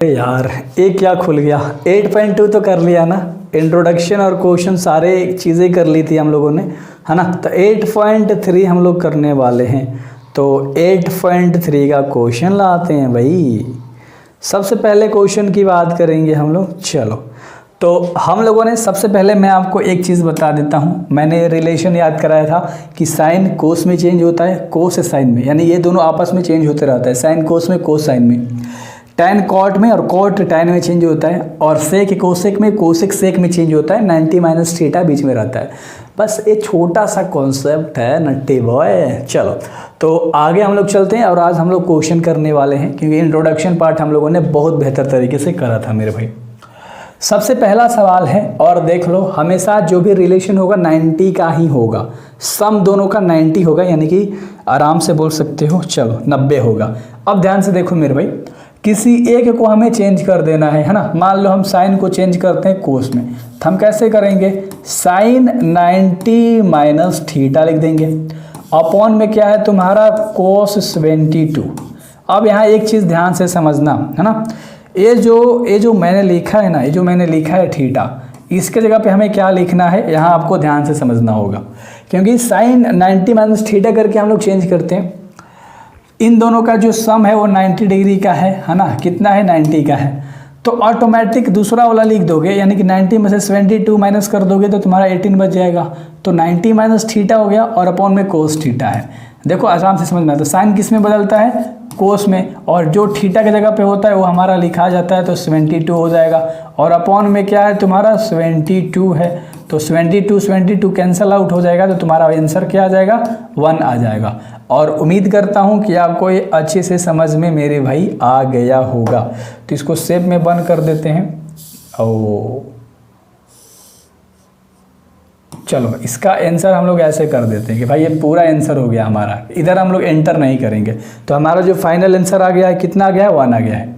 अरे यार, एक क्या खुल गया। 8.2 तो कर लिया ना, इंट्रोडक्शन और क्वेश्चन सारे चीज़ें कर ली थी हम लोगों ने, है ना। तो 8.3 हम लोग करने वाले हैं। तो 8.3 का क्वेश्चन लाते हैं भाई। सबसे पहले क्वेश्चन की बात करेंगे हम लोग। चलो, तो हम लोगों ने सबसे पहले मैं आपको एक चीज़ बता देता हूँ। मैंने रिलेशन याद कराया था कि साइन कोस में चेंज होता है, कोस साइन में, यानी ये दोनों आपस में चेंज होते रहता है। साइन कोस में, कोस साइन में, टैन कॉट में और कॉट टैन में चेंज होता है, और सेक कोसेक में, कोसेक सेक में चेंज होता है। 90 माइनस थीटा बीच में रहता है। बस ये छोटा सा कॉन्सेप्ट है नट्टी बॉय। चलो, तो आगे हम लोग चलते हैं और आज हम लोग क्वेश्चन करने वाले हैं, क्योंकि इंट्रोडक्शन पार्ट हम लोगों ने बहुत बेहतर तरीके से करा था मेरे भाई। सबसे पहला सवाल है, और देख लो, हमेशा जो भी रिलेशन होगा 90 का ही होगा। सम दोनों का 90 होगा, यानी कि आराम से बोल सकते हो चलो 90 होगा। अब ध्यान से देखो मेरे भाई, किसी एक को हमें चेंज कर देना है ना। मान लो हम साइन को चेंज करते हैं कोस में, तो हम कैसे करेंगे? साइन 90 माइनस थीटा लिख देंगे। अपॉन में क्या है तुम्हारा? कोस 72। अब यहाँ एक चीज़ ध्यान से समझना है ना, ये जो मैंने लिखा है ना, ये जो मैंने लिखा है थीटा, इसके जगह पे हमें क्या लिखना है यहाँ आपको ध्यान से समझना होगा, क्योंकि साइन 90 माइनस थीटा करके हम लोग चेंज करते हैं। इन दोनों का जो सम है वो 90 डिग्री का है ना। कितना है? 90 का है। तो ऑटोमेटिक दूसरा वाला लिख दोगे, यानी कि 90 में से 72 माइनस कर दोगे तो तुम्हारा 18 बच जाएगा। तो 90 माइनस थीटा हो गया, और अपॉन में कोस थीटा है। देखो आराम से समझना। तो साइन किस में बदलता है? कोस में, और जो थीटा की जगह पे होता है वो हमारा लिखा जाता है, तो 72 हो जाएगा। और अपॉन में क्या है तुम्हारा? 72 है। तो 72 कैंसल आउट हो जाएगा, तो तुम्हारा आंसर क्या आ जाएगा? 1 आ जाएगा। और उम्मीद करता हूँ कि आपको ये अच्छे से समझ में मेरे भाई आ गया होगा। तो इसको शेप में बंद कर देते हैं। ओ चलो, इसका आंसर हम लोग ऐसे कर देते हैं कि भाई ये पूरा आंसर हो गया हमारा। इधर हम लोग एंटर नहीं करेंगे, तो हमारा जो फाइनल आंसर आ गया है, कितना आ गया है? 1 आ गया है।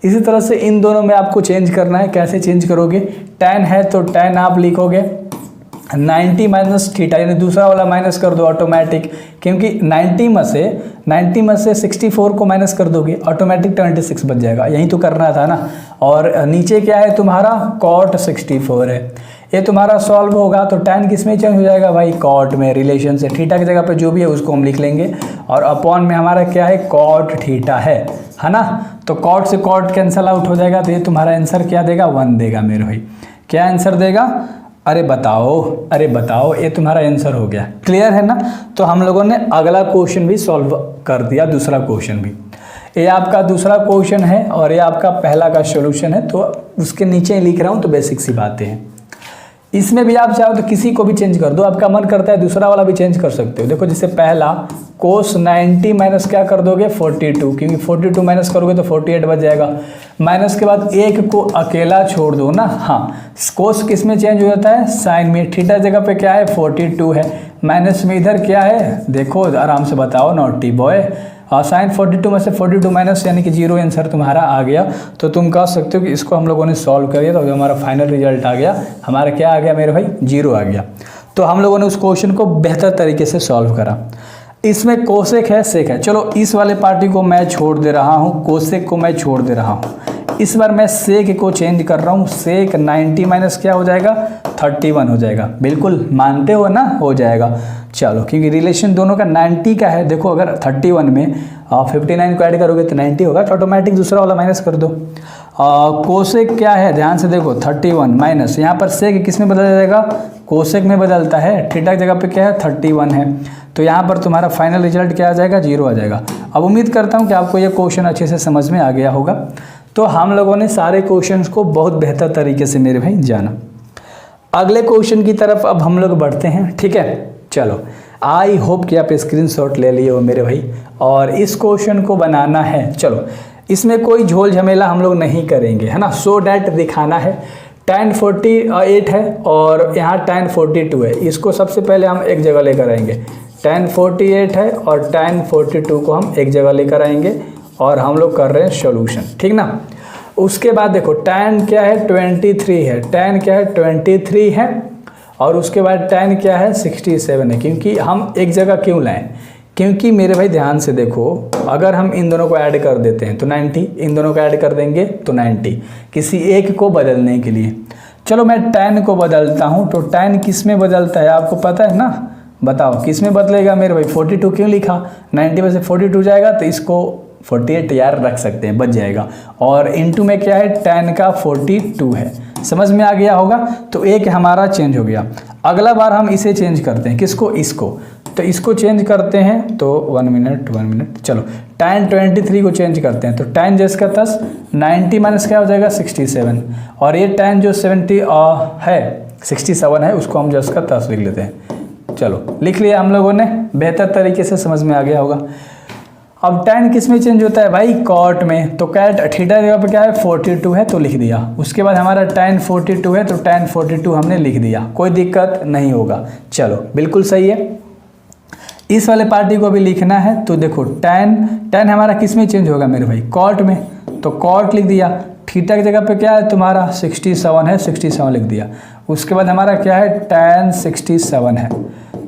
इसी तरह से इन दोनों में आपको चेंज करना है। कैसे चेंज करोगे? टैन है तो टैन आप लिखोगे 90 माइनस थीटा, यानी दूसरा वाला माइनस कर दो ऑटोमेटिक, क्योंकि 90 में से 64 को माइनस कर दोगे, ऑटोमेटिक 26 बच जाएगा। यही तो करना था ना। और नीचे क्या है तुम्हारा? कॉट 64 है। ये तुम्हारा सॉल्व होगा, तो टैन किस में चेंज हो जाएगा भाई? कॉट में। रिलेशन से थीटा की जगह पे जो भी है उसको हम लिख लेंगे, और अपॉन में हमारा क्या है? कॉट थीटा है ना। तो कॉट से कॉट कैंसल आउट हो जाएगा, तो ये तुम्हारा आंसर क्या देगा? 1 देगा मेरे भाई। क्या आंसर देगा? अरे बताओ, ये तुम्हारा आंसर हो गया। क्लियर है ना। तो हम लोगों ने अगला क्वेश्चन भी सॉल्व कर दिया, दूसरा क्वेश्चन भी। ये आपका दूसरा क्वेश्चन है और ये आपका पहला का सॉल्यूशन है, तो उसके नीचे लिख रहा हूँ, तो बेसिक सी बातें हैं। इसमें भी आप चाहो तो किसी को भी चेंज कर दो, आपका मन करता है दूसरा वाला भी चेंज कर सकते हो। देखो, जैसे पहला कोस 90 माइनस क्या कर दोगे? 42, क्योंकि 42 माइनस करोगे तो 48 बच जाएगा। माइनस के बाद एक को अकेला छोड़ दो ना। हाँ, कोस किस में चेंज हो जाता है? साइन में। थीटा जगह पे क्या है? 42 है। माइनस में इधर क्या है? देखो आराम से बताओ नॉटी बॉय। और साइन 42 में से 42 माइनस, यानी कि 0 आंसर तुम्हारा आ गया। तो तुम कह सकते हो कि इसको हम लोगों ने सॉल्व कर दिया, तो हमारा फाइनल रिजल्ट आ गया। हमारा क्या आ गया मेरे भाई? 0 आ गया। तो हम लोगों ने उस क्वेश्चन को बेहतर तरीके से सॉल्व करा। इसमें कोसेक है, सेक है। चलो, इस वाले पार्टी को मैं छोड़ दे रहा हूँ, कोसेक को मैं छोड़ दे रहा हूँ। इस बार मैं सेक को चेंज कर रहा हूँ। सेक 90 माइनस क्या हो जाएगा? 31 हो जाएगा। बिल्कुल मानते हो ना? हो जाएगा। चलो, क्योंकि रिलेशन दोनों का 90 का है। देखो, अगर 31 में 59 को ऐड करोगे तो 90 होगा, तो ऑटोमेटिक दूसरा वाला माइनस कर दो। कोसेक क्या है? ध्यान से देखो, 31 माइनस, यहाँ पर सेक किस में बदल जाएगा? कोसेक में बदलता है। थीटा की जगह पे क्या है? 31 है। तो यहाँ पर तुम्हारा फाइनल रिजल्ट क्या आ जाएगा? 0 आ जाएगा। अब उम्मीद करता हूँ कि आपको ये क्वेश्चन अच्छे से समझ में आ गया होगा। तो हम लोगों ने सारे क्वेश्चंस को बहुत बेहतर तरीके से मेरे भाई जाना। अगले क्वेश्चन की तरफ अब हम लोग बढ़ते हैं, ठीक है। चलो, आई होप कि आप स्क्रीनशॉट ले लिए हो मेरे भाई, और इस क्वेश्चन को बनाना है। चलो, इसमें कोई झोल झमेला हम लोग नहीं करेंगे, है ना। सो डैट दिखाना है। tan 48 है और यहाँ tan 42 है। इसको सबसे पहले हम एक जगह लेकर आएंगे। tan 48 है और tan 42 को हम एक जगह लेकर आएंगे, और हम लोग कर रहे हैं सॉल्यूशन, ठीक ना। उसके बाद देखो, tan क्या है? 23 है। tan क्या है? 23 है। और उसके बाद tan क्या है? 67 है। क्योंकि हम एक जगह क्यों लाएं? क्योंकि मेरे भाई ध्यान से देखो, अगर हम इन दोनों को ऐड कर देते हैं तो 90, इन दोनों को ऐड कर देंगे तो 90, किसी एक को बदलने के लिए। चलो मैं tan को बदलता हूँ, तो tan किस में बदलता है आपको पता है ना, बताओ किस में बदलेगा मेरे भाई। 42 क्यों लिखा, 90 में से 42 जाएगा तो इसको 48 यार रख सकते हैं, बच जाएगा। और इनटू में क्या है, tan का 42 है। समझ में आ गया होगा। तो एक हमारा चेंज हो गया। अगला बार हम इसे चेंज करते हैं, किसको, इसको। तो इसको चेंज करते हैं तो 1 मिनट, चलो tan 23 को चेंज करते हैं। तो tan जिसका 10, 90 माइनस क्या हो जाएगा 67, और ये tan जो 67 है उसको हम जिसका 10 लिख लेते हैं। चलो लिख लिया हम लोगों ने, बेहतर तरीके से समझ में आ गया होगा। अब tan किस में चेंज होता है भाई, cot में। तो कैट थीटा जगह पे क्या है 42 है तो लिख दिया। उसके बाद हमारा tan 42 है तो tan 42 हमने लिख दिया, कोई दिक्कत नहीं होगा। चलो बिल्कुल सही है। इस वाले पार्टी को भी लिखना है तो देखो tan हमारा किस में चेंज होगा मेरे भाई, cot में। तो cot लिख दिया। थीटा की जगह पे क्या है तुम्हारा 67 है, 67 लिख दिया। उसके बाद हमारा क्या है tan 67 है।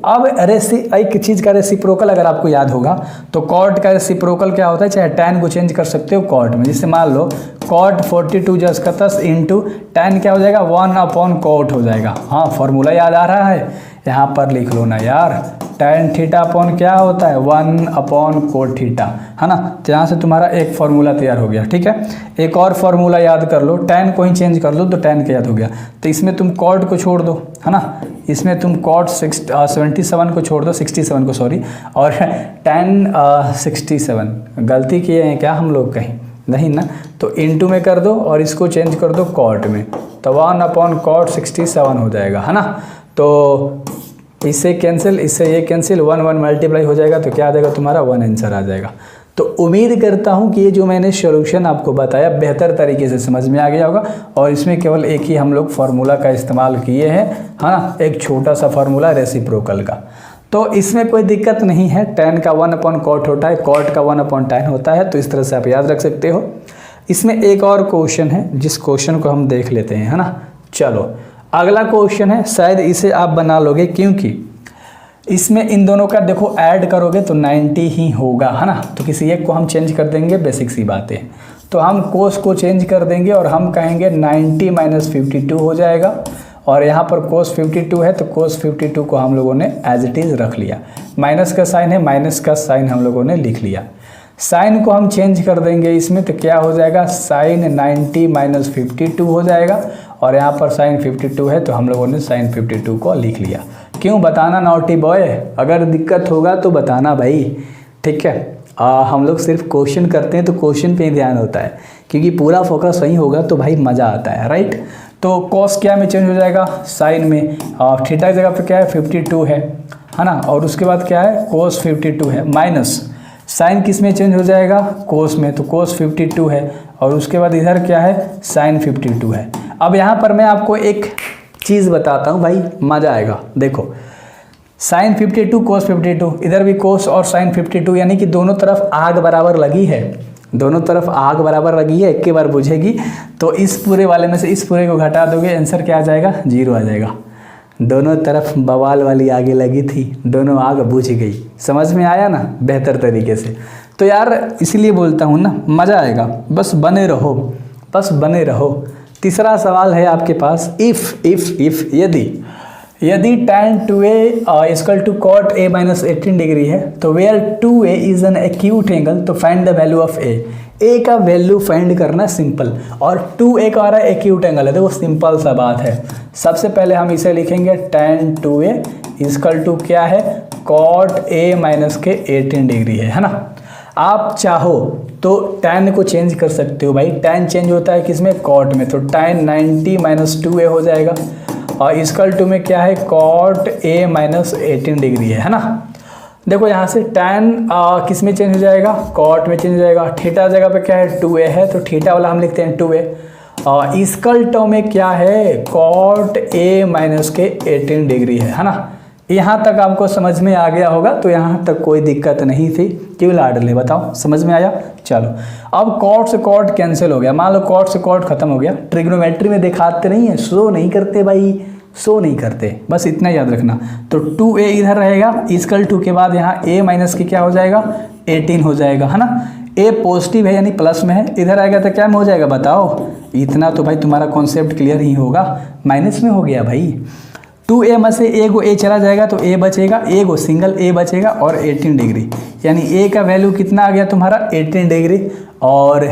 अब एक चीज़ का रेसिप्रोकल अगर आपको याद होगा तो cot का रेसिप्रोकल क्या होता है, चाहे tan को चेंज कर सकते हो cot में। जैसे मान लो cot 42 जिसका 10 इंटू tan क्या हो जाएगा 1/cot हो जाएगा। हाँ फॉर्मूला याद आ रहा है, यहाँ पर लिख लो ना यार, tan थीटा अपॉन क्या होता है 1/cot थीटा, है ना। तो यहाँ से तुम्हारा एक फार्मूला तैयार हो गया। ठीक है, एक और फार्मूला याद कर लो, tan को ही चेंज कर लो तो tan का याद हो गया। तो इसमें तुम cot को छोड़ दो, है ना, इसमें तुम cot 77 को छोड़ दो, 67 को सॉरी, और tan 67 गलती किए हैं क्या हम लोग कहीं, नहीं ना। तो इंटू में कर दो और इसको चेंज कर दो cot में, तो 1/cot 67 हो जाएगा, है ना। तो इससे कैंसिल, इससे ये कैंसिल, 1 मल्टीप्लाई हो जाएगा तो क्या आ जाएगा तुम्हारा 1 आंसर आ जाएगा। तो उम्मीद करता हूँ कि ये जो मैंने सॉल्यूशन आपको बताया बेहतर तरीके से समझ में आ गया होगा। और इसमें केवल एक ही हम लोग फार्मूला का इस्तेमाल किए हैं, है ना, एक छोटा सा फार्मूला रेसिप्रोकल का। तो इसमें कोई दिक्कत नहीं है, tan का 1/cot होता है, cot का 1/tan होता है। तो इस तरह से आप याद रख सकते हो। इसमें एक और क्वेश्चन है, जिस क्वेश्चन को हम देख लेते हैं, है ना। चलो अगला क्वेश्चन है, शायद इसे आप बना लोगे क्योंकि इसमें इन दोनों का देखो ऐड करोगे तो 90 ही होगा, है ना। तो किसी एक को हम चेंज कर देंगे, बेसिक सी बात है। तो हम कोस को चेंज कर देंगे और हम कहेंगे 90 - 52 हो जाएगा। और यहाँ पर कोस 52 है तो कोस 52 को हम लोगों ने एज इट इज़ रख लिया। माइनस का साइन है, माइनस का साइन हम लोगों ने लिख लिया। साइन को हम चेंज कर देंगे इसमें तो क्या हो जाएगा साइन 90 - 52 हो जाएगा। और यहाँ पर साइन 52 है तो हम लोगों ने साइन 52 को लिख लिया। क्यों बताना नॉटी बॉय, अगर दिक्कत होगा तो बताना भाई, ठीक है। हम लोग सिर्फ क्वेश्चन करते हैं तो क्वेश्चन पे ही ध्यान होता है, क्योंकि पूरा फोकस वहीं होगा तो भाई मज़ा आता है, राइट। तो कॉस क्या में चेंज हो जाएगा साइन में, और थीटा की जगह पे क्या है 52 है ना। और उसके बाद क्या है कोस 52 है, माइनस साइन किस में चेंज हो जाएगा कोस में, तो कोस 52 है। और उसके बाद इधर क्या है साइन 52 है। अब यहाँ पर मैं आपको एक चीज़ बताता हूँ भाई, मज़ा आएगा। देखो साइन 52 कोस 52, इधर भी कोस और साइन 52, यानी कि दोनों तरफ आग बराबर लगी है, दोनों तरफ आग बराबर लगी है, एक के बार बुझेगी। तो इस पूरे वाले में से इस पूरे को घटा दोगे, आंसर क्या आ जाएगा 0 आ जाएगा। दोनों तरफ बवाल वाली आगे लगी थी, दोनों आग बुझ गई। समझ में आया ना बेहतर तरीके से। तो यार इसलिए बोलता हूँ ना, मज़ा आएगा, बस बने रहो, बस बने रहो। तीसरा सवाल है आपके पास, इफ़ यदि tan 2a = cot a - 18 degree है तो where 2a is an acute angle, तो find the value of a का वैल्यू फाइंड करना सिंपल, और 2a का आ रहा है एक्यूट एंगल है, देखो सिंपल सा बात है। सबसे पहले हम इसे लिखेंगे tan 2a = क्या है cot a - 18 डिग्री है ना। आप चाहो तो tan को चेंज कर सकते हो भाई, tan चेंज होता है किसमें cot में, तो tan 90 - 2a हो जाएगा। और इक्वल टू में क्या है cot a - 18 डिग्री है ना। देखो यहाँ से tan किस में चेंज हो जाएगा cot में चेंज हो जाएगा। थीटा जगह पे क्या है 2a है तो थीटा वाला हम लिखते हैं 2a। और इक्वल टू में क्या है cot a - 18 डिग्री है ना। यहाँ तक आपको समझ में आ गया होगा, तो यहाँ तक कोई दिक्कत नहीं थी। क्यों लाडले बताओ, समझ में आया। चलो अब कॉट से कॉट कैंसिल हो गया, मान लो कॉट से कॉट खत्म हो गया। ट्रिग्नोमेट्री में दिखाते नहीं है, शो नहीं करते भाई, शो नहीं करते, बस इतना याद रखना। तो 2a इधर रहेगा, इक्वल टू के बाद यहाँ a माइनस की क्या हो जाएगा 18 हो जाएगा, है ना। a पॉजिटिव है यानी प्लस में है, इधर आएगा तो क्या में हो जाएगा बताओ। इतना तो भाई तुम्हारा कॉन्सेप्ट क्लियर ही होगा, माइनस में हो गया भाई। 2a में से a को a चला जाएगा तो a बचेगा, a को सिंगल a बचेगा और 18 डिग्री, यानी a का वैल्यू कितना आ गया तुम्हारा 18 डिग्री। और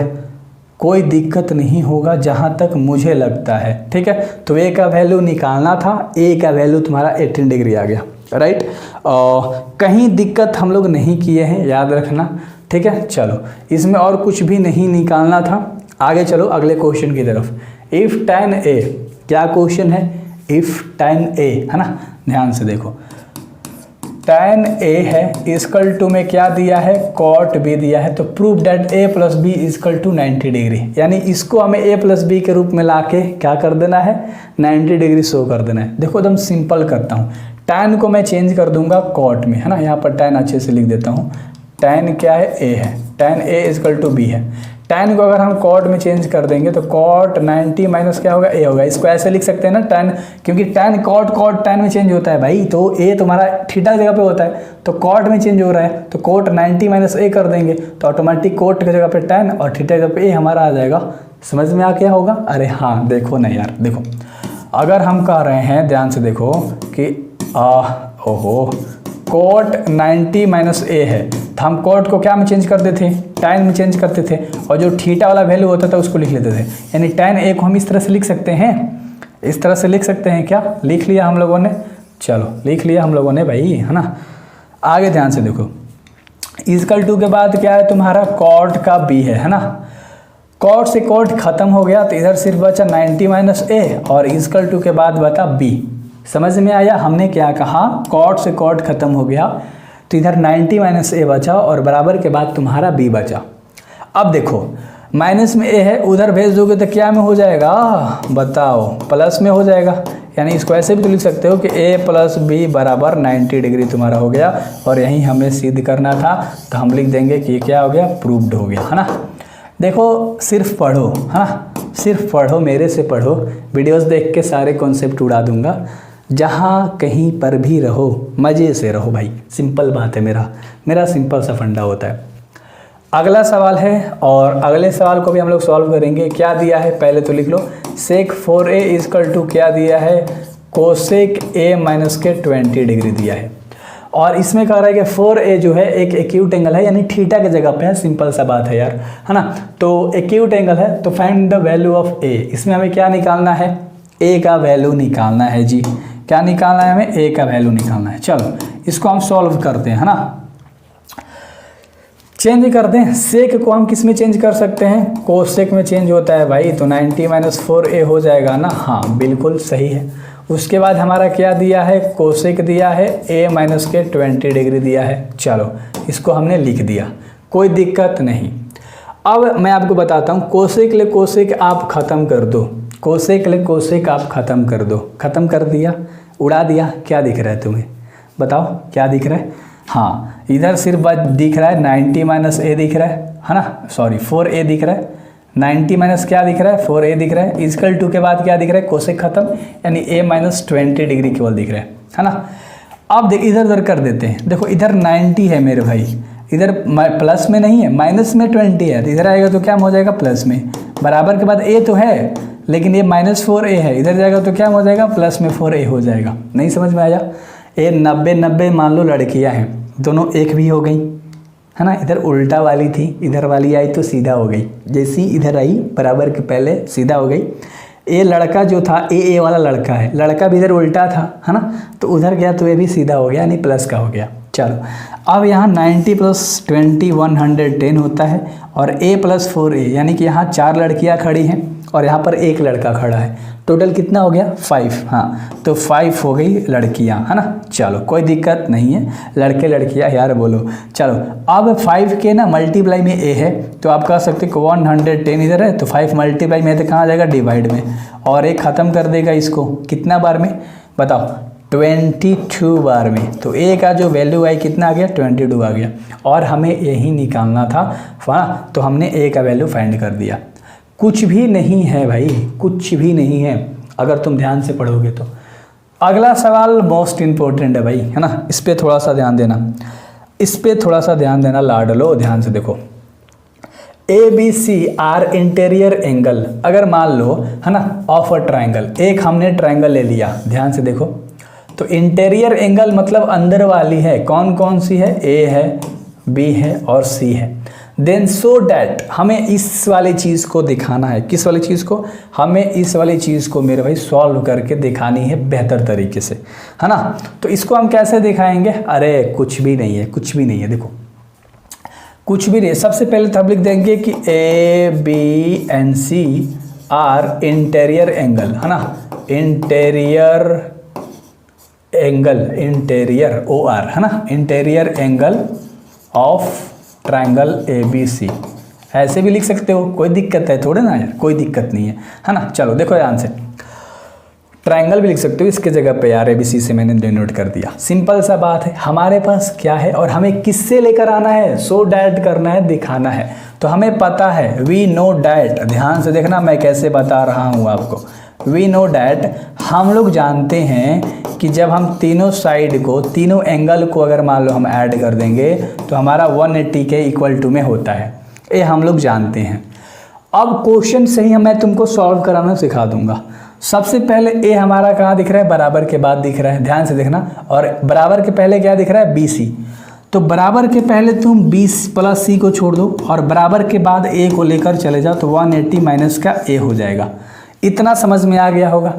कोई दिक्कत नहीं होगा जहाँ तक मुझे लगता है, ठीक है। तो a का वैल्यू निकालना था, a का वैल्यू तुम्हारा 18 डिग्री आ गया, राइट। कहीं दिक्कत हम लोग नहीं किए हैं, याद रखना, ठीक है। चलो इसमें और कुछ भी नहीं निकालना था, आगे चलो अगले क्वेश्चन की तरफ। इफ़ tan a, क्या क्वेश्चन है, इफ़ tan a, है ना, ध्यान से देखो। tan a है इक्वल टू में क्या दिया है cot b दिया है, तो prove that a plus B equal to 90 degree, यानी इसको हमें a प्लस बी के रूप में लाके क्या कर देना है 90 डिग्री शो कर देना है। देखो एकदम सिंपल करता हूँ, tan को मैं चेंज कर दूंगा cot में, है ना, यहाँ पर tan अच्छे से लिख देता हूँ। tan क्या है a है, tan a equal to b है। tan को अगर हम cot में चेंज कर देंगे तो cot 90 माइनस क्या होगा a होगा। इसको ऐसे लिख सकते हैं ना tan, क्योंकि tan cot tan में चेंज होता है भाई, तो a तुम्हारा थीटा की जगह पे होता है तो cot में चेंज हो रहा है, तो cot 90 माइनस a कर देंगे तो ऑटोमेटिक cot की जगह पे tan और थीटा की जगह पे a हमारा आ जाएगा। समझ में आ क्या होगा। अरे हाँ देखो ना यार, देखो अगर हम कह रहे हैं ध्यान से देखो कि ओहो cot 90 माइनस a है, तो हम cot को क्या में चेंज करते थे tan में चेंज करते थे, और जो थीटा वाला वैल्यू होता था उसको लिख लेते थे। यानी tan a को हम इस तरह से लिख सकते हैं, इस तरह से लिख सकते हैं, क्या लिख लिया हम लोगों ने, चलो लिख लिया हम लोगों ने भाई, है ना। आगे ध्यान से देखो, इक्वल टू के बाद क्या है तुम्हारा cot का b है ना। cot से cot खत्म हो गया तो इधर सिर्फ बचा 90 माइनस a और इक्वल टू के बाद बता b। समझ में आया हमने क्या कहा, cot से cot खत्म हो गया तो इधर 90 माइनस a बचा और बराबर के बाद तुम्हारा b बचा। अब देखो माइनस में a है, उधर भेज दोगे तो क्या में हो जाएगा बताओ, प्लस में हो जाएगा। यानी इसको ऐसे भी तो लिख सकते हो कि a प्लस बी बराबर 90 डिग्री तुम्हारा हो गया, और यहीं हमें सिद्ध करना था तो हम लिख देंगे कि क्या हो गया प्रूव्ड हो गया, है ना। देखो सिर्फ पढ़ो, है ना, सिर्फ पढ़ो, मेरे से पढ़ो, वीडियोस देख के सारे कॉन्सेप्ट उड़ा दूंगा। जहाँ कहीं पर भी रहो मज़े से रहो भाई, सिंपल बात है, मेरा सिंपल सा फंडा होता है। अगला सवाल है और अगले सवाल को भी हम लोग सॉल्व करेंगे। क्या दिया है पहले तो लिख लो, sec 4a इक्वल टू क्या दिया है cosec a माइनस के 20 डिग्री दिया है, और इसमें कह रहा है कि 4a जो है एक एक्यूट एंगल है, यानी थीटा की जगह पे है, सिंपल सा बात है यार, है ना। तो एक्यूट एंगल है तो find the value of a, इसमें हमें क्या निकालना है a का वैल्यू निकालना है जी, क्या निकालना है हमें a का वैल्यू निकालना है। चलो इसको हम सॉल्व करते हैं, है ना। चेंज करते हैं, सेक को हम किस में चेंज कर सकते हैं, कोसेक में चेंज होता है भाई, तो 90 माइनस 4a हो जाएगा ना, हाँ बिल्कुल सही है। उसके बाद हमारा क्या दिया है कोसेक दिया है a माइनस के 20 डिग्री दिया है। चलो इसको हमने लिख दिया, कोई दिक्कत नहीं। अब मैं आपको बताता हूँ, कोसेक ले कोसेक आप ख़त्म कर दो, कोसेक ले कोसेक आप ख़त्म कर दो, ख़त्म कर दिया, उड़ा दिया। क्या दिख रहा है तुम्हें बताओ, क्या दिख रहा है, हाँ इधर सिर्फ दिख रहा है 90 माइनस a दिख रहा है ना, सॉरी 4a दिख रहा है, 90 माइनस क्या दिख रहा है 4a दिख रहा है, इक्वल टू के बाद क्या दिख रहा है कोसेक खत्म, यानी a माइनस 20 डिग्री केवल दिख रहा है ना। अब देख इधर उधर कर देते हैं, देखो इधर 90 है मेरे भाई, इधर प्लस में नहीं है माइनस में 20 है, तो इधर आएगा तो क्या हो जाएगा प्लस में, बराबर के बाद a तो है लेकिन ये माइनस 4a है, इधर जाएगा तो क्या हो जाएगा प्लस में 4a हो जाएगा। नहीं समझ में आया, ये 90 मान लो लड़कियां हैं, दोनों एक भी हो गई, है ना। इधर उल्टा वाली थी, इधर वाली आई तो सीधा हो गई, जैसी इधर आई बराबर के पहले सीधा हो गई। ये लड़का जो था ए वाला लड़का है, लड़का भी इधर उल्टा था, है ना, तो उधर गया तो ये भी सीधा हो गया, यानी प्लस का हो गया। चलो अब यहाँ 90 प्लस 20 110 होता है, और a प्लस 4a यानी कि यहाँ 4 लड़कियाँ खड़ी हैं और यहाँ पर एक लड़का खड़ा है, टोटल कितना हो गया 5, हाँ तो 5 हो गई लड़कियाँ, है ना। चलो कोई दिक्कत नहीं है, लड़के लड़कियाँ यार बोलो। चलो अब 5 के ना मल्टीप्लाई में a है, तो आप कह सकते हो 110 इधर है तो 5 मल्टीप्लाई में है तो कहाँ आ जाएगा डिवाइड में, और एक ख़त्म कर देगा इसको कितना बार में बताओ 22 बार में, तो a का जो वैल्यू आई कितना आ गया 22 आ गया, और हमें यही निकालना था, हाँ तो हमने a का वैल्यू फाइंड कर दिया। कुछ भी नहीं है भाई, कुछ भी नहीं है अगर तुम ध्यान से पढ़ोगे तो। अगला सवाल मोस्ट इम्पोर्टेंट है भाई, है ना, इस पर थोड़ा सा ध्यान देना, इस पर थोड़ा सा ध्यान देना लाडलो, ध्यान से देखो। A B C are interior angle, अगर मान लो, है ना, ऑफ अ ट्राइंगल, एक हमने ट्राइंगल ले लिया, ध्यान से देखो, तो इंटीरियर एंगल मतलब अंदर वाली है, कौन कौन सी है, ए है, बी है और सी है। देन सो डैट, हमें इस वाली चीज़ को दिखाना है, किस वाली चीज़ को, हमें इस वाली चीज़ को मेरे भाई सॉल्व करके दिखानी है बेहतर तरीके से, है ना। तो इसको हम कैसे दिखाएंगे, अरे कुछ भी नहीं है, कुछ भी नहीं है, देखो कुछ भी नहीं है। सबसे पहले तो हम लिख देंगे कि A B and C are interior angle, है ना, interior angle, interior O R, है ना, interior angle of triangle A B C, ऐसे भी लिख सकते हो, कोई दिक्कत है थोड़े ना यार, कोई दिक्कत नहीं है ना। चलो देखो ध्यान से, ट्राइंगल भी लिख सकते हो इसके जगह पे यार, ए बी सी से मैंने डिनोट कर दिया, सिंपल सा बात है। हमारे पास क्या है और हमें किससे लेकर आना है, सो डैट करना है, दिखाना है। तो हमें पता है, वी नो डैट, ध्यान से देखना मैं कैसे बता रहा हूँ आपको, वी नो डैट, हम लोग जानते हैं कि जब हम तीनों साइड को, तीनों एंगल को अगर मान लो हम ऐड कर देंगे तो हमारा 180 के इक्वल टू में होता है, ये हम लोग जानते हैं। अब क्वेश्चन से ही मैं तुमको सॉल्व कराना सिखा दूंगा। सबसे पहले ए हमारा कहाँ दिख रहा है, बराबर के बाद दिख रहा है, ध्यान से देखना, और बराबर के पहले क्या दिख रहा है, बी सी। तो बराबर के पहले तुम 20 प्लस सी को छोड़ दो और बराबर के बाद ए को लेकर चले जाओ, तो 180 माइनस का ए हो जाएगा। इतना समझ में आ गया होगा,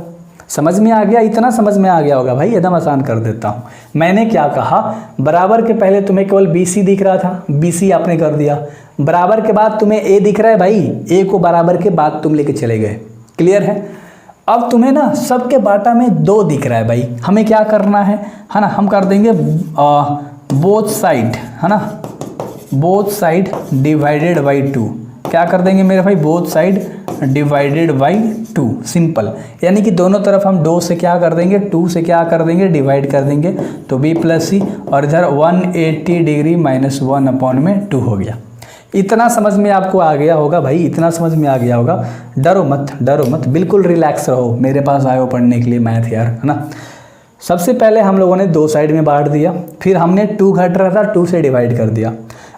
समझ में आ गया, इतना समझ में आ गया होगा भाई, एकदम आसान कर देता हूँ। मैंने क्या कहा, बराबर के पहले तुम्हें केवल बी सी दिख रहा था, बी सी आपने कर दिया, बराबर के बाद तुम्हें ए दिख रहा है भाई, ए को बराबर के बाद तुम लेके चले गए, क्लियर है। अब तुम्हें ना सबके बाटा में 2 दिख रहा है भाई, हमें क्या करना है ना, हम कर देंगे बोथ साइड, है ना, बोथ साइड डिवाइडेड बाई 2, क्या कर देंगे मेरे भाई, both side divided by 2, simple, यानी कि दोनों तरफ हम 2 से क्या कर देंगे, 2 से क्या कर देंगे, डिवाइड कर देंगे, तो b प्लस सी, और इधर 180 डिग्री माइनस 1/2 हो गया। इतना समझ में आपको आ गया होगा भाई, इतना समझ में आ गया होगा। डरो मत, डरो मत, बिल्कुल रिलैक्स रहो, मेरे पास आए हो पढ़ने के लिए मैथ यार, है ना। सबसे पहले हम लोगों ने 2 साइड में बांट दिया, फिर हमने 2 घट रहा था 2 से डिवाइड कर दिया।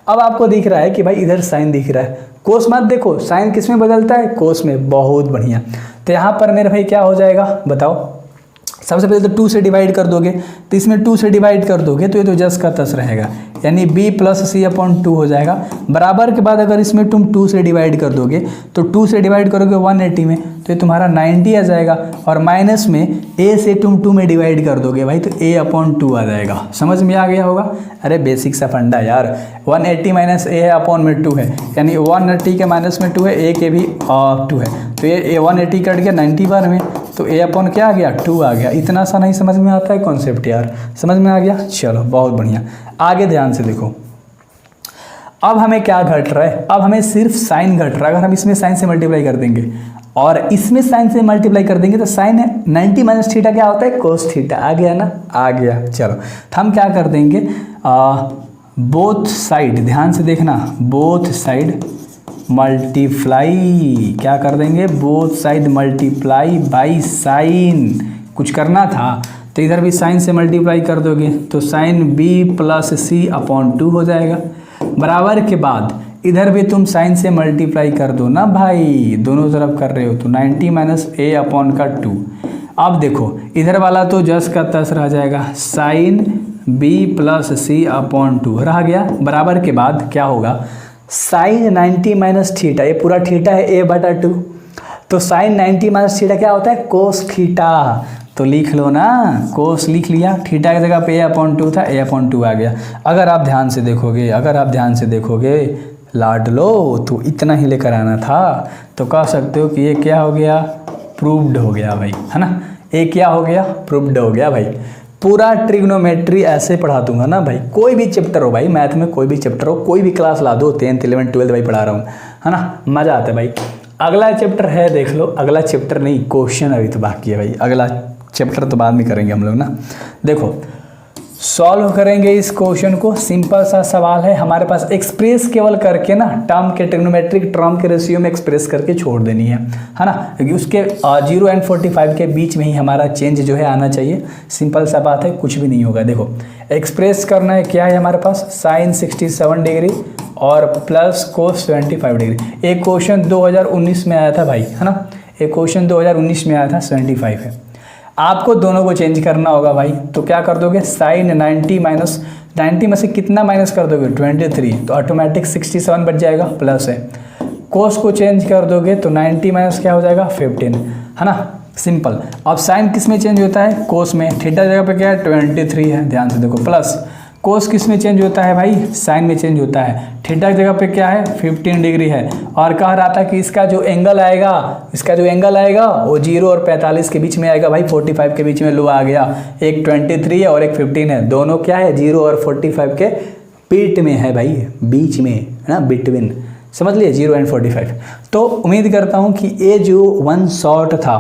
अब आपको दिख रहा है कि भाई इधर साइन दिख रहा है, कोस मत देखो, साइन किस में बदलता है, कोस में, बहुत बढ़िया। तो यहाँ पर मेरे भाई क्या हो जाएगा बताओ, सबसे पहले तो 2 से डिवाइड कर दोगे, तो इसमें 2 से डिवाइड कर दोगे तो ये तो जस का तस रहेगा, यानी b प्लस सी अपॉन 2 हो जाएगा। बराबर के बाद अगर इसमें तुम 2 से डिवाइड कर दोगे तो 2 से डिवाइड करोगे 180 में, तो ये तुम्हारा 90 आ जाएगा, और माइनस में a से तुम 2 में डिवाइड कर दोगे भाई, तो a अपॉन 2 आ जाएगा। समझ में आ गया होगा, अरे बेसिक सा फंडा यार, 180 माइनस a है अपॉन में 2 है, यानी 180 के माइनस में 2 है, a के भी 2 है, तो ये 180 कट गया 90 बार में, तो a अपॉन क्या आ गया, 2 आ गया। इतना सा नहीं समझ में आता है कॉन्सेप्ट यार, समझ में आ गया, चलो बहुत बढ़िया। आगे ध्यान से देखो, अब हमें क्या घट रहा है, अब हमें सिर्फ साइन घट रहा है। अगर हम इसमें साइन से मल्टीप्लाई कर देंगे और इसमें साइन से मल्टीप्लाई कर देंगे तो साइन 90 माइनस थीटा क्या होता है, कोस थीटा, आ गया ना, आ गया। चलो तो हम क्या कर देंगे, बोथ साइड, ध्यान से देखना, बोथ साइड मल्टीप्लाई, क्या कर देंगे, both side multiply by sine, कुछ करना था तो इधर भी साइन से मल्टीप्लाई कर दोगे, तो साइन b प्लस सी अपॉन 2 हो जाएगा। बराबर के बाद इधर भी तुम साइन से मल्टीप्लाई कर दो ना भाई, दोनों तरफ कर रहे हो, तो 90 माइनस a अपॉन का 2। अब देखो इधर वाला तो जस का तस रह जाएगा, साइन b प्लस सी अपॉन 2 रह गया। बराबर के बाद क्या होगा, साइन 90 माइनस थीटा, ये पूरा थीटा है a/2, तो साइन 90 माइनस थीटा क्या होता है, कोस थीटा, तो लिख लो ना, कोस लिख लिया, थीटा की जगह पे a/2 था, a/2 आ गया। अगर आप ध्यान से देखोगे, अगर आप ध्यान से देखोगे लाडलो, तो इतना ही लेकर आना था, तो कह सकते हो कि ये क्या हो गया, प्रूव्ड हो गया भाई, है ना, ये क्या हो गया, प्रूव्ड हो गया भाई। पूरा ट्रिग्नोमेट्री ऐसे पढ़ा दूंगा ना भाई, कोई भी चैप्टर हो भाई, मैथ में कोई भी चैप्टर हो, कोई भी क्लास ला दो, 10th 11th 12th भाई पढ़ा रहा हूँ, है ना, मज़ा आता है भाई। अगला चैप्टर है, देख लो, अगला चैप्टर नहीं, क्वेश्चन अभी तो बाकी है भाई, अगला चैप्टर तो बाद में करेंगे हम लोग ना। देखो सॉल्व करेंगे इस क्वेश्चन को। सिंपल सा सवाल है, हमारे पास एक्सप्रेस केवल करके ना टर्म के ट्रिग्नोमेट्रिक टर्म के रेशियो में एक्सप्रेस करके छोड़ देनी है ना, क्योंकि उसके 0 एंड 45 के बीच में ही हमारा चेंज जो है आना चाहिए। सिंपल सा बात है, कुछ भी नहीं होगा। देखो एक्सप्रेस करना है, क्या है हमारे पास साइन 67 डिग्री और प्लस कोस 75 डिग्री। एक क्वेश्चन 2019 में आया था भाई, है ना, एक क्वेश्चन 2019 में आया था, 75 है। आपको दोनों को चेंज करना होगा भाई, तो क्या कर दोगे, साइन 90 माइनस 90 में से कितना माइनस कर दोगे, 23, तो ऑटोमेटिक 67 बच जाएगा, प्लस है। कोस को चेंज कर दोगे तो 90 माइनस क्या हो जाएगा, 15, है ना, सिंपल। अब साइन किस में चेंज होता है, कोस में। थीटा जगह पे क्या है, 23 है, ध्यान से देखो, प्लस कोस किस में चेंज होता है भाई, साइन में चेंज होता है। थीटा की जगह पे क्या है, 15 डिग्री है। और कह रहा था कि इसका जो एंगल आएगा वो 0 और 45 के बीच में आएगा भाई, 45 के बीच में लो आ गया। एक 23 है और एक 15 है, दोनों क्या है, 0 और 45 के बीच में है भाई, बीच में, है ना, बिटवीन, समझ लिए, 0 एंड 45। तो उम्मीद करता हूँ कि ये जो वन शॉट था,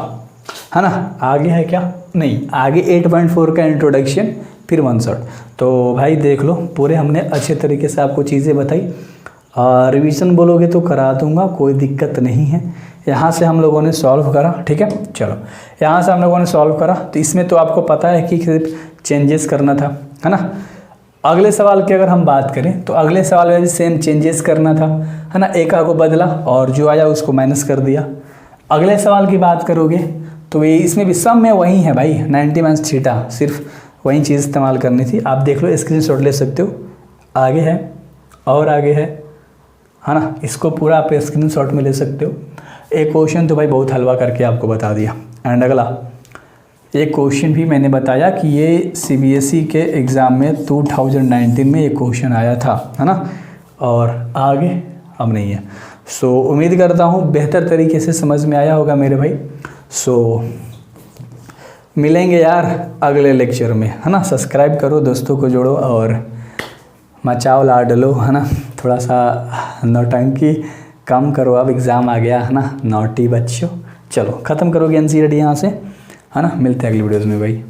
है ना, आगे है क्या, नहीं, आगे 8.4 का इंट्रोडक्शन, फिर वन शॉट। तो भाई देख लो, पूरे हमने अच्छे तरीके से आपको चीज़ें बताई। रिवीजन बोलोगे तो करा दूंगा, कोई दिक्कत नहीं है। यहाँ से हम लोगों ने सॉल्व करा, ठीक है, चलो यहाँ से हम लोगों ने सॉल्व करा। तो इसमें तो आपको पता है कि सिर्फ चेंजेस करना था, है ना। अगले सवाल की अगर हम बात करें तो अगले सवाल में भी सेम चेंजेस करना था, है ना, एक को बदला और जो आया उसको माइनस कर दिया। अगले सवाल की बात करोगे तो ये इसमें भी सब में वही है भाई, 90 माइनस थीटा, सिर्फ वही चीज़ इस्तेमाल करनी थी। आप देख लो, स्क्रीनशॉट ले सकते हो, आगे है और आगे है ना, इसको पूरा आप स्क्रीनशॉट में ले सकते हो। एक क्वेश्चन तो भाई बहुत हलवा करके आपको बता दिया। एंड अगला एक क्वेश्चन भी मैंने बताया कि ये CBSE के एग्ज़ाम में 2019 में एक क्वेश्चन आया था, है ना, और आगे अब नहीं है। सो उम्मीद करता हूँ बेहतर तरीके से समझ में आया होगा मेरे भाई। सो मिलेंगे यार अगले लेक्चर में, है ना। सब्सक्राइब करो, दोस्तों को जोड़ो और मचाओ लाडलो, है ना। थोड़ा सा नौटंकी कम करो, अब एग्ज़ाम आ गया, है ना, नौटी बच्चों। चलो ख़त्म करोगे NCERT यहाँ से, है ना। मिलते हैं अगली वीडियोज़ में भाई।